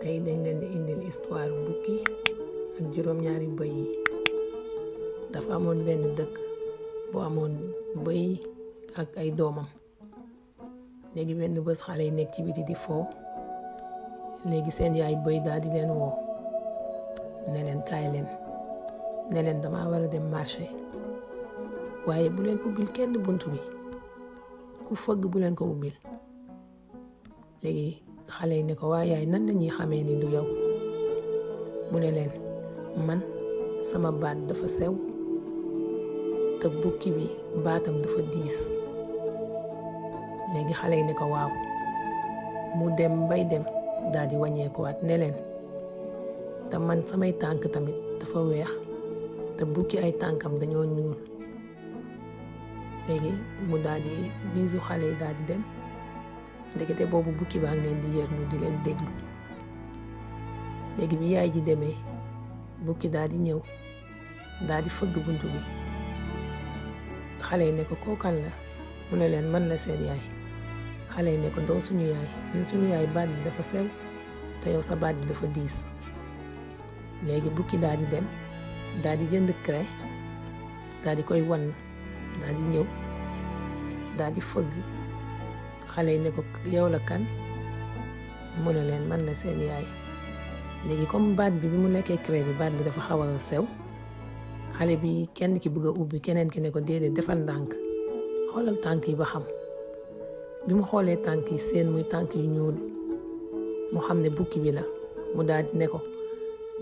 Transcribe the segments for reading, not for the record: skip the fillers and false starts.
tey dañ leen di indil histoire bukki ak juróom-ñaari bëy yi. dafa amoon benn dëkk bu amoon bëy ak ay doomam. léegi benn bés xale yi nekk ci biti di foo. léegi seen yaay bëy daal di leen woo ne leen kaay leen ne leen dama war a dem marché waaye bu leen ubbil kenn buntu bi, ku fëgg bu leen ko ubbil. léegi xale yi ne ko waa yaay nan lañuy xamee ni du yow? mu ne leen man sama baat dafa sew te bukki bi baatam dafa diis. léegi xale yi ne ko waaw. mu dem bay dem daal di wàññeekuwaat ne leen te man samay tànk tamit dafa weex te bukki ay tànkam dañoo ñuul. léegi mu daal di biisu xale yi daal di dem. ndekete boobu bukki baa ngi leen di yërnu di leen déglu. léegi bi yaay ji demee bukki daal di ñëw daal di fëgg buntu bi. xale yi ne ko kookan la? mu ne leen man la seen yaay. xale yi ne ko doo suñu yaay, ñun suñu yaay baat bi dafa sew te yow sa baat bi dafa diis. léegi bukki daal di dem daal di jënd craie daal di koy wan daal di ñëw daal di fëgg. xale yi ne ko yow la kan? mu ne leen man la seen yaay. léegi comme baat bi mu lekkee craie bi baat bi dafa xaw a sew, xale bi kenn ki bëgg a ubbi, keneen ki ne ko déedéet defal ndànk, xoolal tànk yi ba xam. bi mu xoolee tànk yi seen muy tànk yu ñuul mu xam ne bukki bi la. mu daal di ne ko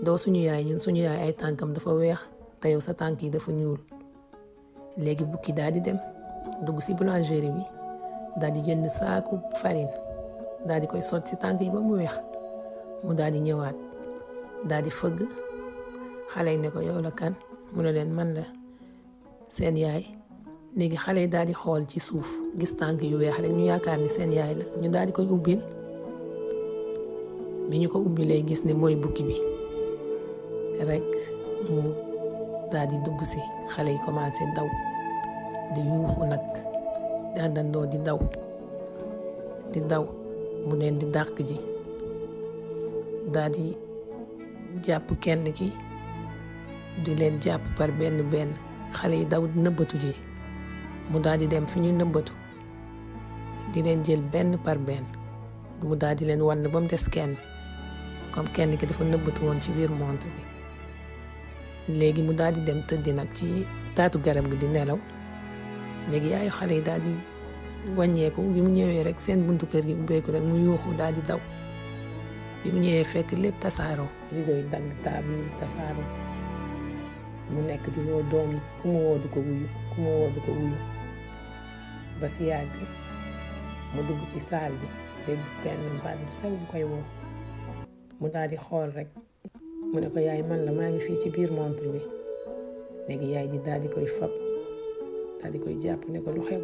doo suñu yaay, ñun suñu yaay ay tànkam dafa weex te yow sa tànk yi dafa ñuul. léegi bukki daal di dem dugg ci boulangerie bi daal di jënd saaku farine daal di koy sotti ci tànk yi ba mu weex. mu daal di ñëwaat daal di fëgg. xale yi ne ko yow la kan? mu ne leen man la seen yaay. léegi xale yi daal di xool ci suuf gis tànk yu weex rek ñu yaakaar ni seen yaay la, ñu daal di koy ubbil. bi ñu ko ubbilee gis ne mooy bukki bi rek mu daal di dugg si. xale yi commencé daw di yuuxu nag di àndandoo di daw mu leen di dàq ji. daal di jàpp kenn ki di leen jàpp par benn benn. xale yi daw nëbbatu ji. mu daal di dem fi ñu nëbbatu di leen jël benn par benn. mu daal di leen wan ba mu des kenn, comme kenn ki dafa nëbbatu woon ci biir montre bi. léegi mu daal di dem tëddi nag ci taatu garab gi di nelaw. léegi yaayu xale yi daal di wàññeeku. bi mu ñëwee rek seen buntu kër gi ubbeeku rek mu yuuxu daal di daw. bi mu ñëwee fekk lépp tasaaroo, rido yi dagg, table yi tasaaroo. mu nekk di woo doom yi, ku mu woo du ko wuyu, ku mu woo du ko wuyu. ba si yaay bi mu dugg ci saal bi dégg benn baat bu sew bu koy woo. mu daal di xool rek mu ne ko yaay man la, maa ngi fii ci biir montre bi. léegi yaay ji daal di koy fab daal di koy jàpp ne ko lu xew.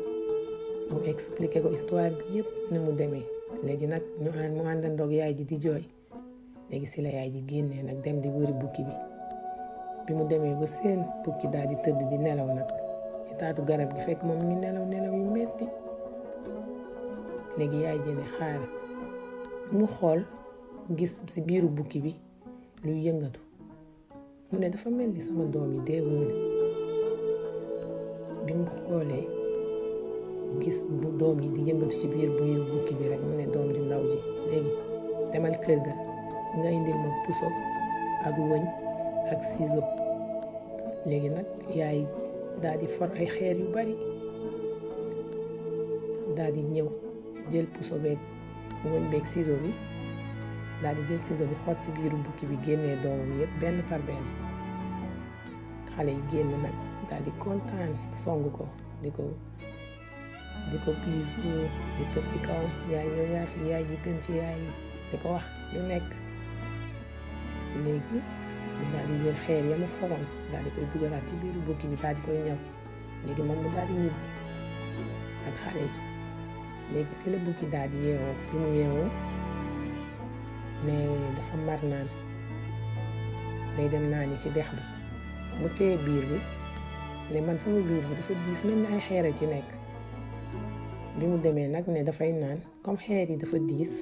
mu expliqué ko histoire bi yëpp ni mu demee. léegi nag mu àndandoog yaay ji di jooy. léegi si la yaay ji génnee nag dem di wëri bukki bi. bi mu demee ba seen bukki daal di tëdd di nelaw nag ci taatu garab gi, fekk moom ngi nelaw yu metti. léegi yaay ji ne xaar. mu xool gis ci biiru bukki bi luy yëngatu. mu ne dafa mel ni sama doom yi deewuñu de. bi mu xoolee gis bu doom yi di yëngatu ci biiru bukki bi rek mu ne doom ju ndaw ji léegi demal kër ga nga indil ma puso ak wëñ ak ciseau. léegi nag yaay daal di for ay xeer yu bari daal di ñëw jël puso beeg wëñ beeg ciseau bi, daal di jël ciseau bi xotti biiru bukki bi, génnee doomam yëpp benn par benn. xale yi génn nag daal di kontaan song ko di ko biisu di tëb ci kaw. yaay yow yaa fi yaay ji gën ci yaay yi di ko wax lu nekk. léegi mu daal di jël xeer ya mu foroon daal di koy dugalaat ci biiru bukki bi daal di koy ñaw. léegi moom mu daal di ñibbi ak xale yi. léegi si la bukki daal di yeewoo. bi mu yeewoo ne dafa mar naan, day dem naani ci dex bi. mu téye biir bi ne man sama biir bi dafa diis mel ni ay xeer a ci nekk. bi mu demee nag ne dafay naan comme xeer yi dafa diis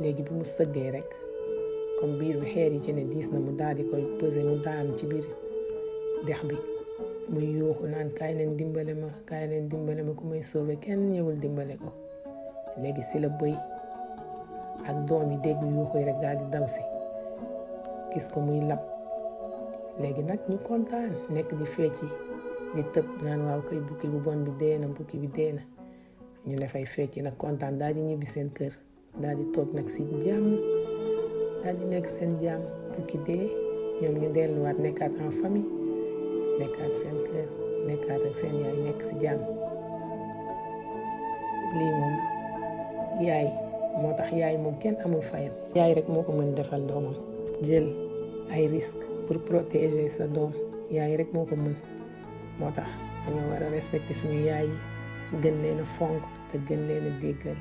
léegi bi mu sëggee rek comme biir bi xeer yi ci ne diis na mu daal di koy peser mu daanu ci biir dex bi muy yuuxu naan kaay leen dimbale ma ku may sauver kenn ñëwul dimbale ko. léegi si la bëy ak doom yi dégg yuuxu yi rek daal di daw si gis ko muy lab. léegi nag ñu kontaan nekk di fecci di tëb naan waaw koy bukki bu bon bi dee na bukki bi dee na ñu ne fay fecci nag kontaan daal di ñibbi seen kër daal di toog nag si jàmm daal di nekk seen jàmm. bukki dee ñoom ñu delluwaat nekkaat en famille nekkaat seen kër nekkaat ak seen yaay nekk si jàmm. lii moom yaay moo tax yaay moom kenn amul fayam. yaay rek moo ko mën defal doomam jël ay risque pour protéger sa doom yaay rek moo ko mën. moo tax dañoo war a respecter suñu yaay yi gën leen a fonk te gën leen a déggal.